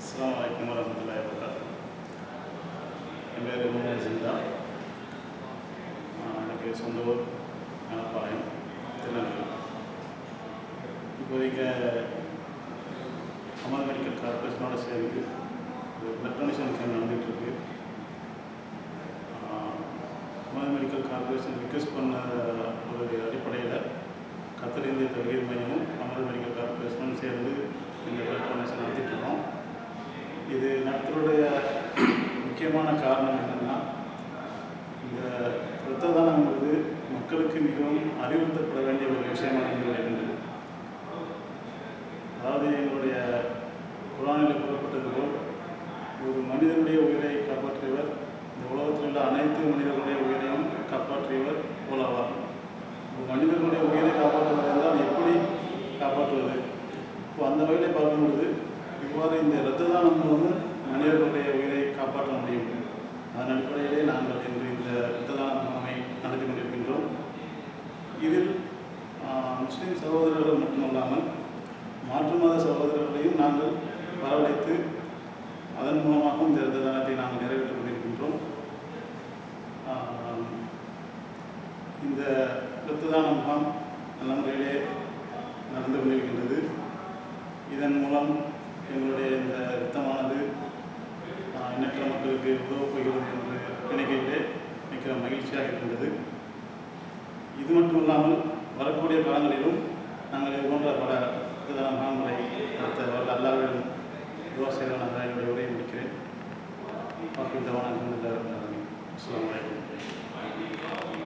அஸ்ஸலாமு அலைக்கும் வரஹ்மத்துல்லாஹி வபரகாத்துஹு. என் பேர் முகமது ஜிந்தா. எனக்கு சொந்த ஊர் மணப்பாளையம், திருநெல்வேலி. இப்போதைக்கு அமர் மெடிக்கல் கார்பரேஷனோட சேர்ந்து ஒரு பிளட் டொனேஷன் கேம்ப் நடந்துகிட்ருக்கு. அமர் மெடிக்கல் கார்பரேஷன் ரிக்வெஸ்ட் பண்ண ஒரு அடிப்படையில் கத்தர் இந்திய தௌஹீத் மையமும் அமர் மெடிக்கல் கார்பரேஷனும் சேர்ந்து இந்த பிளட் டொனேஷன் நடத்திட்டுருக்கோம். இது நடத்துறதுடைய முக்கியமான காரணம் என்னென்னா, இந்த இரத்த தானம்ங்கிறது மக்களுக்கு மிகவும் அறிவுறுத்தப்பட வேண்டிய ஒரு விஷயமாக இருந்தது. அதாவது எங்களுடைய குர்ஆனில் கூறப்பட்டது போல், ஒரு மனிதனுடைய உயிரை காப்பாற்றியவர் இந்த உலகத்தில் உள்ள அனைத்து மனிதர்களுடைய உயிரையும் காப்பாற்றியவர் போலவார். ஒரு மனிதர்களுடைய உயிரை காப்பாற்றுவது என்றால் எப்படி காப்பாற்றுவது? இப்போ அந்த வகையிலே பார்க்கும்பொழுது, இவ்வாறு இந்த இரத்த தானம் மூலம் மனிதர்களுடைய உயிரை காப்பாற்ற முடியும். அதன் அடிப்படையிலே நாங்கள் இன்று இந்த இரத்த தான முகாமை நடத்தி கொண்டிருக்கின்றோம். இதில் முஸ்லீம் சகோதரர்கள் மட்டுமல்லாமல் மாற்று மத சகோதரர்களையும் நாங்கள் வரவழைத்து அதன் மூலமாகவும் இந்த இரத்த தானத்தை நாங்கள் நிறைவேற்றிக் கொண்டிருக்கின்றோம். இந்த இரத்த தான முகாம் நல்ல முறையிலே நடந்து கொண்டிருக்கின்றது. இதன் மூலம் எங்களுடைய இந்த இரத்தமானது எண்ணற்ற மக்களுக்கு உதவப் போகிறது என்று நினைக்கையிலே மிக மகிழ்ச்சியாக இருக்கின்றது. இது மட்டும் இல்லாமல் வரக்கூடிய காலங்களிலும் நாங்கள் இது போன்ற பல இரத்த முகாம்களை நடத்த அல்லாஹ்விடம் துஆ செய்து நான் என்னுடைய உரையை முடிக்கிறேன். வாக்கில் தவான அல்ஹம்துலில்லாஹி ரப்பில் ஆலமீன். அஸ்ஸலாமு அலைக்கும்.